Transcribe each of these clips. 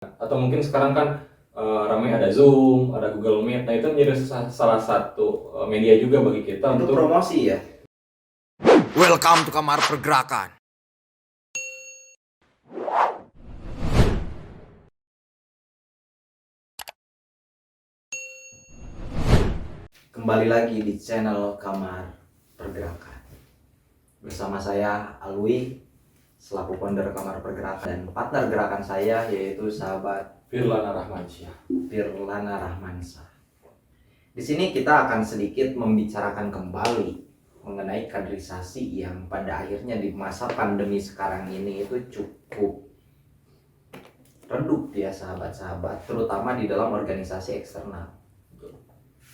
Atau mungkin sekarang kan ramai ada Zoom, ada Google Meet. Nah, itu menjadi salah satu media juga bagi kita Itu untuk promosi ya? Welcome to Kamar Pergerakan. Kembali lagi di channel Kamar Pergerakan. Bersama saya Alwi selaku founder Kamar Pergerakan, dan partner gerakan saya yaitu sahabat Firlana Rahmansyah. Firlana Rahmansyah. Di sini kita akan sedikit membicarakan kembali mengenai kaderisasi yang pada akhirnya di masa pandemi sekarang ini itu cukup redup ya sahabat-sahabat, terutama di dalam organisasi eksternal.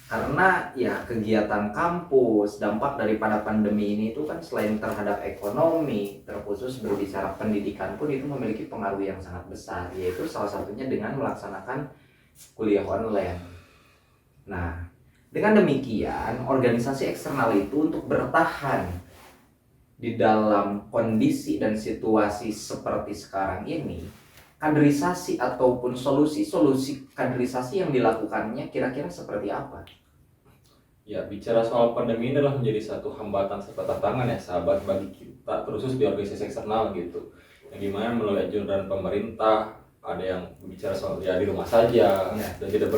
Karena ya kegiatan kampus, dampak daripada pandemi ini itu kan selain terhadap ekonomi, terkhusus berbicara pendidikan pun itu memiliki pengaruh yang sangat besar, yaitu salah satunya dengan melaksanakan kuliah online. Nah, dengan demikian organisasi eksternal itu untuk bertahan di dalam kondisi dan situasi seperti sekarang ini, kaderisasi ataupun solusi kaderisasi yang dilakukannya kira-kira seperti apa? Ya, bicara soal pandemi ini adalah menjadi satu hambatan serta tantangan ya sahabat bagi kita, terkhusus di organisasi eksternal gitu. Yang dimana melalui anjuran pemerintah, ada yang bicara soal ya di rumah saja Ya. dan tidak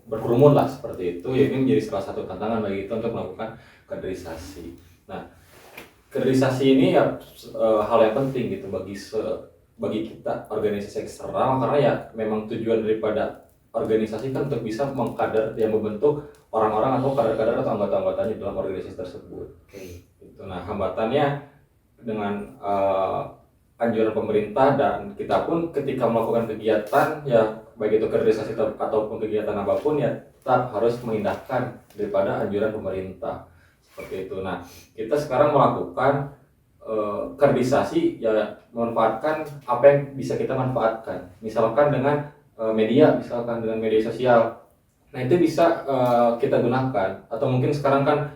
berkerumun lah seperti itu. Ya, ini menjadi salah satu tantangan bagi kita untuk melakukan kaderisasi. Nah, kaderisasi ini ya hal yang penting gitu bagi kita organisasi eksternal, karena ya memang tujuan daripada organisasi kan untuk bisa mengkader yang membentuk orang-orang atau kader-kader atau anggota-anggotanya dalam organisasi tersebut. Oke. Itu. Nah, hambatannya dengan anjuran pemerintah dan kita pun ketika melakukan kegiatan ya baik itu kaderisasi ataupun kegiatan apapun ya tetap harus mengindahkan daripada anjuran pemerintah seperti itu. Nah, kita sekarang melakukan kaderisasi ya memanfaatkan apa yang bisa kita manfaatkan, misalkan dengan misalkan dengan media sosial. Nah, itu bisa kita gunakan, atau mungkin sekarang kan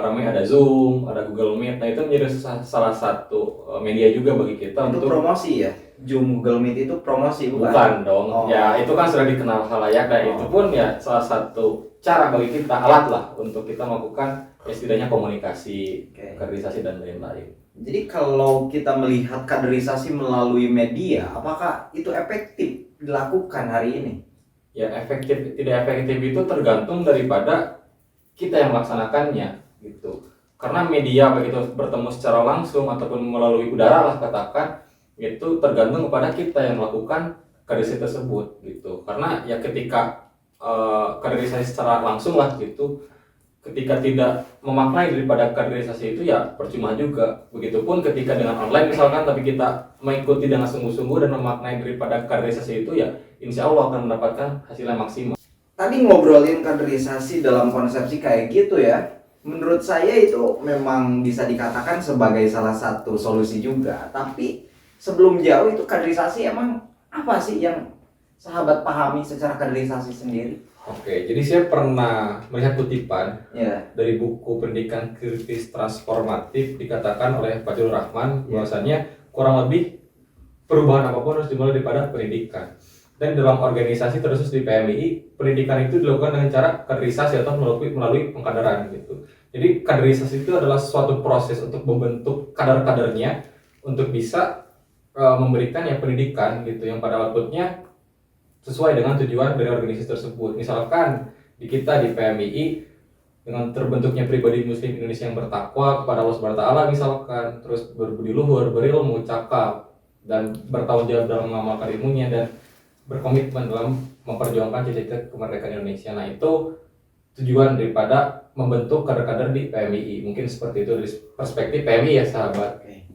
ramai ada Zoom, ada Google Meet. Nah, itu menjadi salah satu media juga bagi kita Itu untuk promosi ya? Zoom, Google Meet itu promosi bukan? bukan dong. Oh. Ya, itu kan sudah dikenal khalayak, dan itu pun ya salah satu cara bagi kita, alat lah untuk kita melakukan ya, setidaknya komunikasi, Oke. kaderisasi dan lain-lain. Jadi kalau kita melihat kaderisasi melalui media, apakah itu efektif dilakukan hari ini? Ya, efektif tidak efektif itu tergantung daripada kita yang melaksanakannya gitu. Karena media baik itu bertemu secara langsung ataupun melalui udara lah katakan, itu tergantung kepada kita yang melakukan kaderisasi tersebut gitu. Karena ya ketika kaderisasi secara langsung lah gitu, ketika tidak memaknai daripada kaderisasi itu ya percuma juga. Begitupun ketika dengan online misalkan, tapi kita mengikuti dengan sungguh-sungguh dan memaknai daripada kaderisasi itu ya insya Allah akan mendapatkan hasil yang maksimal. Tadi ngobrolin kaderisasi dalam konsepsi kayak gitu ya. Menurut saya itu memang bisa dikatakan sebagai salah satu solusi juga. Tapi sebelum jauh itu kaderisasi emang apa sih yang sahabat pahami secara kaderisasi sendiri? Oke, jadi saya pernah melihat kutipan Ya. dari buku Pendidikan Kritis Transformatif, dikatakan oleh Fadlur Rahman bahwasannya kurang lebih perubahan apapun harus dimulai daripada pendidikan. Dan dalam organisasi terkhusus di PMII, pendidikan itu dilakukan dengan cara kaderisasi atau melalui pengkaderan gitu. Jadi kaderisasi itu adalah suatu proses untuk membentuk kader-kadernya untuk bisa memberikan ya pendidikan gitu yang pada outputnya sesuai dengan tujuan dari organisasi tersebut. Misalkan di kita di PMII dengan terbentuknya pribadi muslim Indonesia yang bertakwa kepada Allah Subhanahu wa taala misalkan, terus berbudi luhur, berilmu, cakap, dan bertanggung jawab dalam mengamalkan ilmunya dan berkomitmen dalam memperjuangkan cita-cita kemerdekaan Indonesia. Nah, itu tujuan daripada membentuk kader-kader di PMII. Mungkin seperti itu dari perspektif PMII ya sahabat. Oke.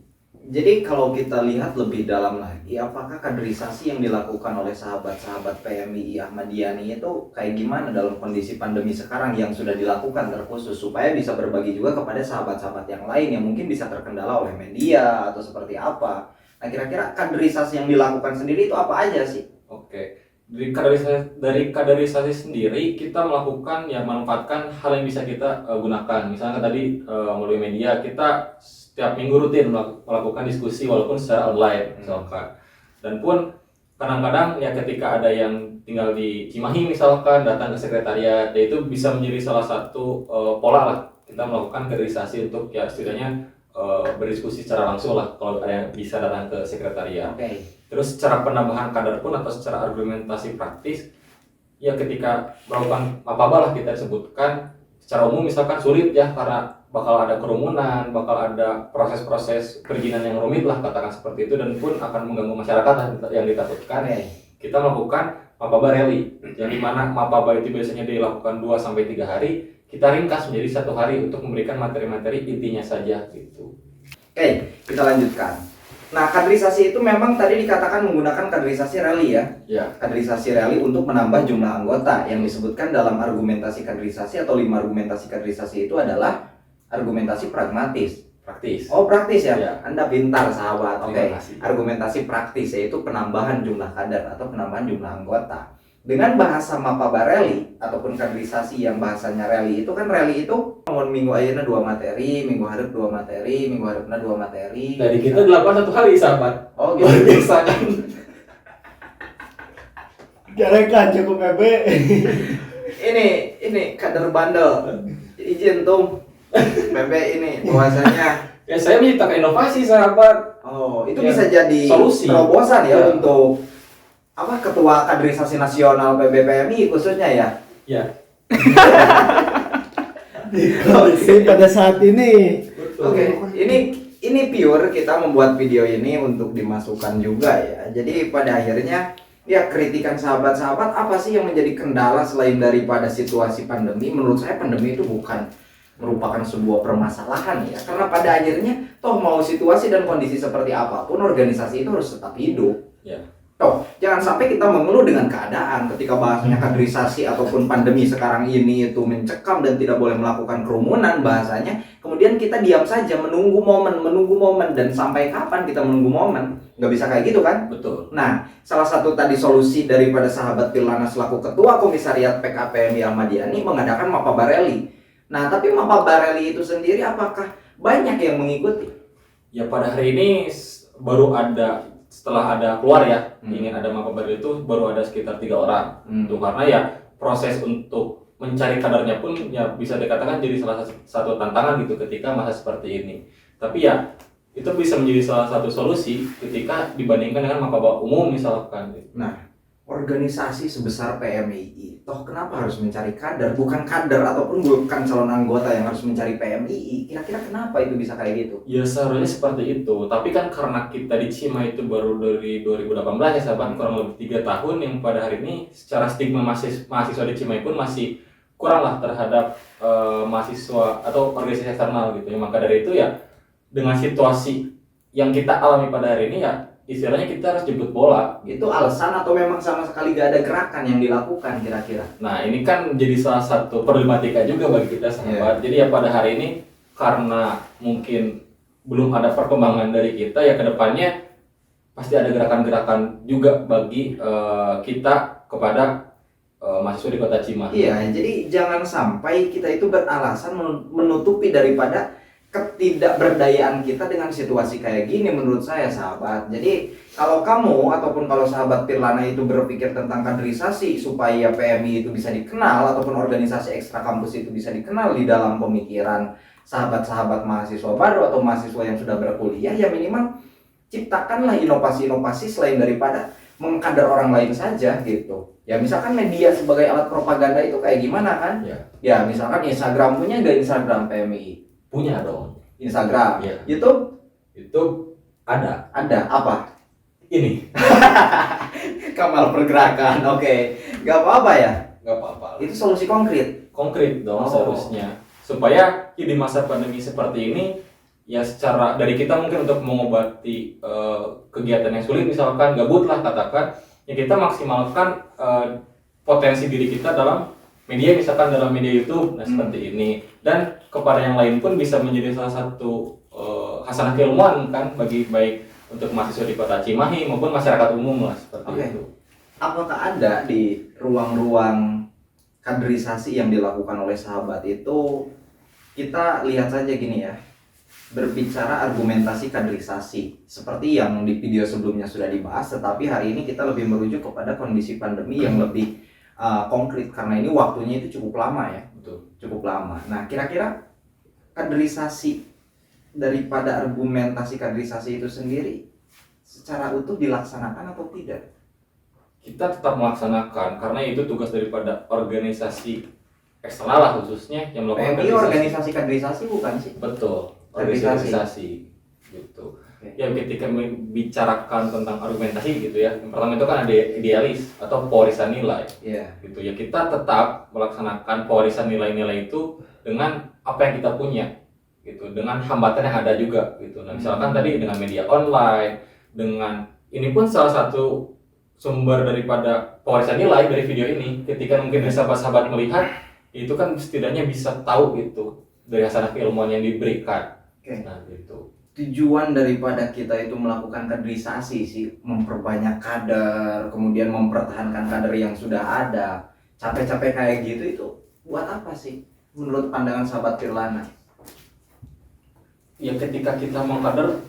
Jadi kalau kita lihat lebih dalam lagi, apakah kaderisasi yang dilakukan oleh sahabat-sahabat PMII Ahmadiyani itu kayak gimana dalam kondisi pandemi sekarang yang sudah dilakukan terkhusus supaya bisa berbagi juga kepada sahabat-sahabat yang lain yang mungkin bisa terkendala oleh media atau seperti apa? Nah, kira-kira kaderisasi yang dilakukan sendiri itu apa aja sih? Oke. Dari kaderisasi sendiri kita melakukan ya manfaatkan hal yang bisa kita gunakan. Misalnya tadi melalui media kita setiap minggu rutin melakukan diskusi walaupun secara online misalkan. Dan pun kadang-kadang ya ketika ada yang tinggal di Cimahi misalkan datang ke sekretariat, ya itu bisa menjadi salah satu pola lah kita melakukan kaderisasi untuk ya setidaknya berdiskusi secara langsung lah kalau ada yang bisa datang ke sekretariat. Oke. Terus secara penambahan kader pun atau secara argumentasi praktis ya ketika melakukan mapaba lah kita sebutkan secara umum misalkan sulit ya karena bakal ada kerumunan, bakal ada proses-proses perizinan yang rumit lah katakan seperti itu dan pun akan mengganggu masyarakat yang ditakutkan. Kita melakukan mapaba rally yang dimana mapaba itu biasanya dilakukan 2-3 hari, kita ringkas menjadi 1 hari untuk memberikan materi-materi intinya saja gitu. Oke, kita lanjutkan. Nah, kaderisasi itu memang tadi dikatakan menggunakan kaderisasi rally ya. Ya. Kaderisasi rally untuk menambah jumlah anggota yang disebutkan dalam argumentasi kaderisasi atau 5 argumentasi kaderisasi itu adalah argumentasi pragmatis. Praktis. Oh, praktis ya? Ya. Anda pintar sahabat. Oke. Terima kasih. Argumentasi praktis yaitu penambahan jumlah kader atau penambahan jumlah anggota. Dengan bahasa mapaba rally ataupun kaderisasi yang bahasanya rally itu kan rally itu minggu ayeuna 2 materi, minggu hareup 2 materi, minggu hareupna 2 materi. Dari kita 8 1 hari sahabat. Oh, Luar gitu. biasa kan. Jarekan cukup bebe. Ini kader bandel. Izin tuh. Bebe ini bahwasanya Ya saya menciptakan inovasi sahabat. oh, itu Ya, bisa jadi solusi. terobosan ya, Ya. untuk apa ketua kaderisasi nasional PBPMI khususnya ya. Ya. Oke, pada saat ini. Oke, ini pure kita membuat video ini untuk dimasukkan juga ya. Jadi pada akhirnya ya kritikan sahabat-sahabat apa sih yang menjadi kendala selain daripada situasi pandemi? Menurut saya pandemi itu bukan merupakan sebuah permasalahan ya. Karena pada akhirnya toh mau situasi dan kondisi seperti apapun organisasi itu harus tetap hidup. Ya. Toh, jangan sampai kita mengeluh dengan keadaan ketika bahasanya kaderisasi ataupun pandemi sekarang ini itu mencekam dan tidak boleh melakukan kerumunan bahasanya. Kemudian kita diam saja menunggu momen dan sampai kapan kita menunggu momen? Nggak bisa kayak gitu kan? Betul. Nah, salah satu tadi solusi daripada sahabat Pilana selaku ketua komisariat PKPMI Ahmadiyani mengadakan mapaba rally. Nah, tapi mapaba rally itu sendiri apakah banyak yang mengikuti? Ya pada hari ini baru ada setelah ada keluar ya ingin ada mapaba itu baru ada sekitar 3 orang. Itu karena ya proses untuk mencari kadernya pun ya bisa dikatakan jadi salah satu tantangan gitu ketika masa seperti ini. Tapi ya itu bisa menjadi salah satu solusi ketika dibandingkan dengan mapaba umum misalkan. Nah, organisasi sebesar PMII, toh kenapa harus mencari kader? Bukan kader ataupun bukan calon anggota yang harus mencari PMII. Kira-kira kenapa itu bisa kayak gitu? Ya seharusnya seperti itu, tapi kan karena kita di CIMA itu baru dari 2018 ya sahabat, kurang lebih 3 tahun yang pada hari ini secara stigma mahasiswa di CIMA pun masih kurang lah terhadap mahasiswa atau organisasi eksternal gitu ya. Maka dari itu ya dengan situasi yang kita alami pada hari ini ya istilahnya kita harus jemput bola. Itu alasan atau memang sama sekali gak ada gerakan yang dilakukan kira-kira? Nah ini kan jadi salah satu problematika juga bagi kita sahabat. Jadi ya pada hari ini karena mungkin belum ada perkembangan dari kita ya kedepannya pasti ada gerakan-gerakan juga bagi kita kepada mahasiswa di kota Cimahi. Iya, jadi jangan sampai kita itu beralasan menutupi daripada ketidakberdayaan kita dengan situasi kayak gini menurut saya sahabat. Jadi kalau kamu ataupun kalau sahabat Pirlana itu berpikir tentang kaderisasi supaya PMI itu bisa dikenal ataupun organisasi ekstra kampus itu bisa dikenal di dalam pemikiran sahabat-sahabat mahasiswa baru atau mahasiswa yang sudah berkuliah, ya minimal ciptakanlah inovasi-inovasi selain daripada mengkader orang lain saja gitu. Ya misalkan media sebagai alat propaganda itu kayak gimana kan? Ya misalkan Instagram, punya nggak Instagram PMI? Punya dong. Instagram, Iya. YouTube Itu ada. apa? Ini Kamal Pergerakan, oke. Gak apa-apa ya? nggak apa-apa. Itu solusi konkret. Konkret dong Oh. seharusnya supaya di masa pandemi seperti ini ya secara dari kita mungkin untuk mengobati kegiatan yang sulit misalkan gabut lah katakan ya kita maksimalkan potensi diri kita dalam media misalkan dalam media YouTube seperti ini dan kepada yang lain pun bisa menjadi salah satu hasanah keilmuan kan bagi baik untuk mahasiswa di kota Cimahi maupun masyarakat umum lah seperti Oke. itu. Apakah ada di ruang-ruang kaderisasi yang dilakukan oleh sahabat itu, kita lihat saja gini ya, berbicara argumentasi kaderisasi seperti yang di video sebelumnya sudah dibahas, tetapi hari ini kita lebih merujuk kepada kondisi pandemi yang lebih konkret karena ini waktunya itu cukup lama ya. Betul. Cukup lama. Nah, kira-kira kaderisasi daripada argumentasi kaderisasi itu sendiri secara utuh dilaksanakan atau tidak? Kita tetap melaksanakan karena itu tugas daripada organisasi eksternal lah khususnya yang melakukan PMI organisasi kaderisasi bukan sih? Betul, Kaderisasi. organisasi gitu. Oke. Ya ketika membicarakan tentang argumentasi gitu ya, yang pertama itu kan ada idealis atau pewarisan nilai Iya. gitu ya. Kita tetap melaksanakan pewarisan nilai-nilai itu dengan apa yang kita punya gitu, dengan hambatan yang ada juga gitu. Nah, misalkan tadi dengan media online, dengan ini pun salah satu sumber daripada pewarisan nilai dari video ini. Ketika mungkin sahabat-sahabat melihat, itu kan setidaknya bisa tahu gitu dari hasanah keilmuan yang diberikan. Oke. Nah, gitu. Tujuan daripada kita itu melakukan kaderisasi sih memperbanyak kader, kemudian mempertahankan kader yang sudah ada. Capek-capek kayak gitu itu buat apa sih menurut pandangan sahabat Tirlana? Ya ketika kita mengkader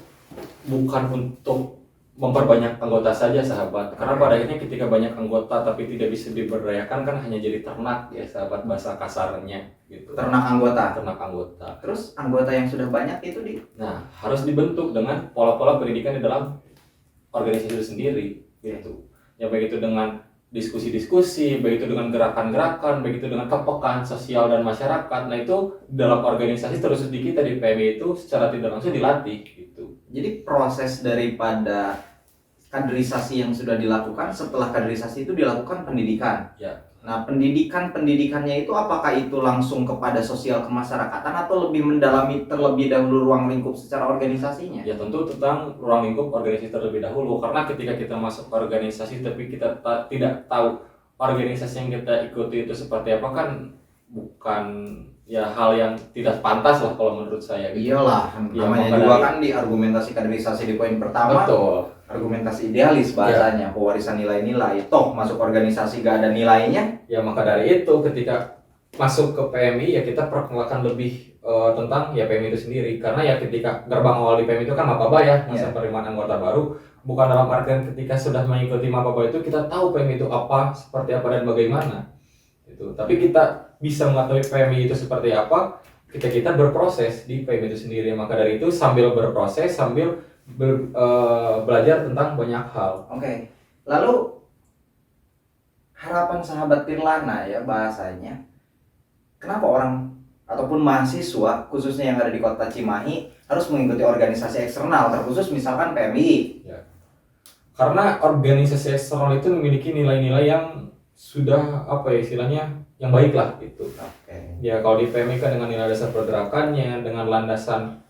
bukan untuk memperbanyak anggota saja sahabat, karena pada akhirnya ketika banyak anggota tapi tidak bisa diberdayakan kan hanya jadi ternak ya sahabat, bahasa kasarnya gitu. Ternak anggota. Ternak anggota. Terus anggota yang sudah banyak itu Nah, harus dibentuk dengan pola-pola pendidikan di dalam organisasi itu sendiri gitu. Ya baik itu dengan diskusi-diskusi, baik itu dengan gerakan-gerakan, baik itu dengan kepekaan sosial dan masyarakat. Nah, itu dalam organisasi terus di kita di PMI itu secara tidak langsung dilatih gitu. jadi proses daripada kaderisasi yang sudah dilakukan, setelah kaderisasi itu dilakukan pendidikan. Ya. Nah, pendidikannya itu apakah itu langsung kepada sosial kemasyarakatan atau lebih mendalami terlebih dahulu ruang lingkup secara organisasinya? Ya tentu tentang ruang lingkup organisasi terlebih dahulu, karena ketika kita masuk organisasi tapi kita tidak tahu organisasi yang kita ikuti itu seperti apa kan bukan ya hal yang tidak pantas lah kalau menurut saya gitu. Iyalah, Ya, namanya maka juga dari- kan di argumentasi kaderisasi di poin pertama, Betul. argumentasi idealis bahasanya, pewarisan nilai-nilai. Toh masuk organisasi gak ada nilainya? Ya maka dari itu ketika masuk ke PMI ya kita perkenalkan lebih tentang ya PMI itu sendiri, karena ya ketika gerbang awal di PMI itu kan mapaba ya, masa penerimaan anggota baru, bukan dalam artian ketika sudah mengikuti mapaba itu kita tahu PMI itu apa, seperti apa dan bagaimana gitu. Tapi kita bisa mengetahui PMI itu seperti apa ketika kita berproses di PMI itu sendiri. Maka dari itu sambil berproses sambil belajar tentang banyak hal. Oke. Lalu harapan sahabat Tirlana ya bahasanya, kenapa orang ataupun mahasiswa khususnya yang ada di kota Cimahi harus mengikuti organisasi eksternal terkhusus misalkan PMI? Karena organisasi eksternal itu memiliki nilai-nilai yang sudah apa ya istilahnya yang baik lah gitu. Oke. Ya kalau di PMI kan dengan nilai dasar pergerakannya, dengan landasan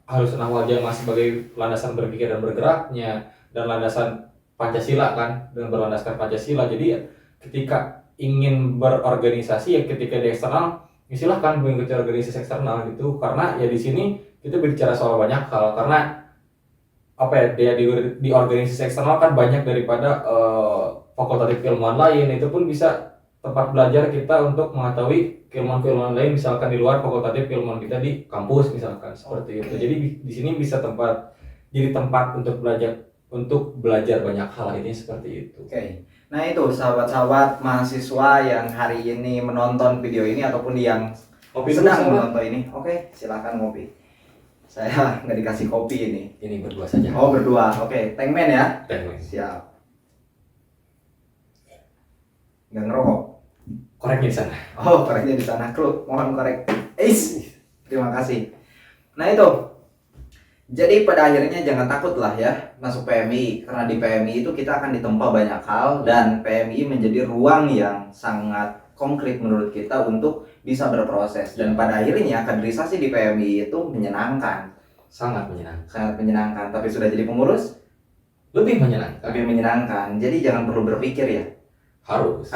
halus nahwal jamaah sebagai landasan berpikir dan bergeraknya, dan landasan Pancasila kan dengan berlandaskan Pancasila. Jadi ya, ketika ingin berorganisasi ya ketika di eksternal silahkan mengikuti organisasi eksternal gitu, karena ya di sini kita berbicara soal banyak hal, karena apa ya dia di organisasi eksternal kan banyak daripada fakultatif keilmuan lain, itu pun bisa tempat belajar kita untuk mengetahui keilmuan-keilmuan lain misalkan di luar fakultatif keilmuan kita di kampus misalkan seperti itu. Jadi di sini bisa jadi tempat untuk belajar banyak hal ini seperti itu. Oke. Nah itu sahabat-sahabat mahasiswa yang hari ini menonton video ini ataupun yang sedang menonton ini, oke silakan ngopi. Saya nggak dikasih kopi ini. Ini berdua saja. Oh berdua, oke. Tengmen ya. Tengmen. Siap. Nggak ngerokok. Koreknya di sana. Oh koreknya di sana, kru. Mohon korek. Terima kasih. Nah itu. Jadi pada akhirnya jangan takut lah ya masuk PMI, karena di PMI itu kita akan ditempa banyak hal dan PMI menjadi ruang yang sangat konkret menurut kita untuk bisa berproses, dan pada akhirnya kaderisasi di PMI itu menyenangkan, Sangat menyenangkan. sangat menyenangkan. Tapi sudah jadi pengurus Lebih menyenangkan. lebih menyenangkan. Jadi jangan perlu berpikir ya. Harus.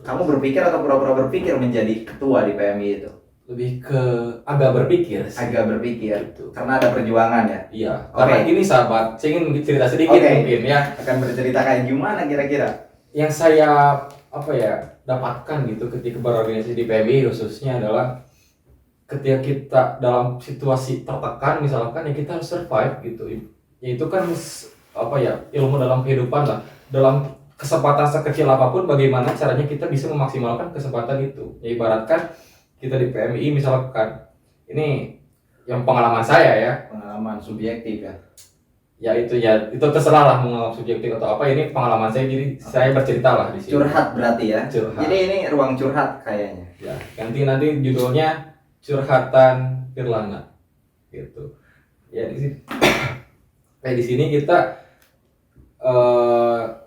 Kamu berpikir atau pura-pura berpikir menjadi ketua di PMI itu? Lebih ke agak berpikir sih. Agak berpikir Gitu. karena ada perjuangan ya. Iya. Oke. Karena gini sahabat, saya ingin cerita sedikit Oke. mungkin ya. Akan bercerita kayak gimana kira-kira? Yang saya dapatkan gitu ketika berorganisasi di PMI khususnya adalah ketika kita dalam situasi tertekan misalkan ya kita harus survive gitu. Ya itu kan apa ya, ilmu dalam kehidupan lah. Dalam kesempatan sekecil apapun bagaimana caranya kita bisa memaksimalkan kesempatan itu. Ya ibaratkan kita di PMI misalkan, ini yang pengalaman saya ya, Pengalaman subjektif ya. ya itu terserah lah mau subjektif atau apa, ini pengalaman saya jadi saya bercerita lah di sini. Curhat berarti ya. Curhat. Jadi ini ruang curhat kayaknya. Ya, nanti judulnya curhatan Firlana gitu. Ya di sini di sini kita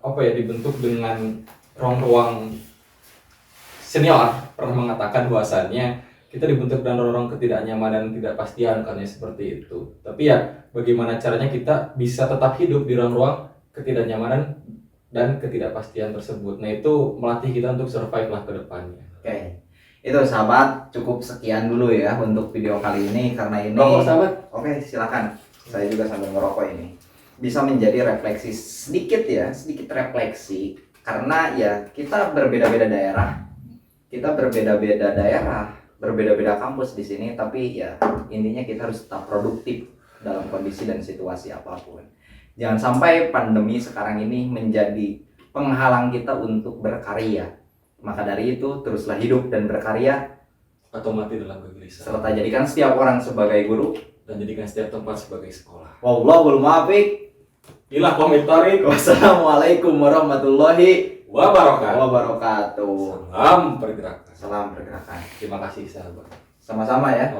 apa ya, dibentuk dengan ruang-ruang senior pernah mengatakan bahwasannya kita dibentuk dan ruang ketidaknyamanan dan ketidakpastian kan ya, seperti itu. Tapi ya bagaimana caranya kita bisa tetap hidup di ruang-ruang ketidaknyamanan dan ketidakpastian tersebut. Nah itu melatih kita untuk survive lah ke depannya. Oke. Itu sahabat, cukup sekian dulu ya untuk video kali ini karena ini. Rokok sahabat? Oke, silakan. Saya juga sambil ngerokok ini. Bisa menjadi refleksi sedikit refleksi karena ya kita berbeda-beda daerah. Kita berbeda-beda daerah, berbeda-beda kampus di sini, tapi ya intinya kita harus tetap produktif dalam kondisi dan situasi apapun. Jangan sampai pandemi sekarang ini menjadi penghalang kita untuk berkarya. Maka dari itu, teruslah hidup dan berkarya, Atau mati dalam kegelisahan, serta jadikan setiap orang sebagai guru. dan jadikan setiap tempat sebagai sekolah. Wallahul muwaffiq. Inilah komentari. Wassalamualaikum warahmatullahi Wabarakatuh. wabarakatuh. Salam pergerakan. Salam pergerakan. Terima kasih sahabat. Sama-sama ya.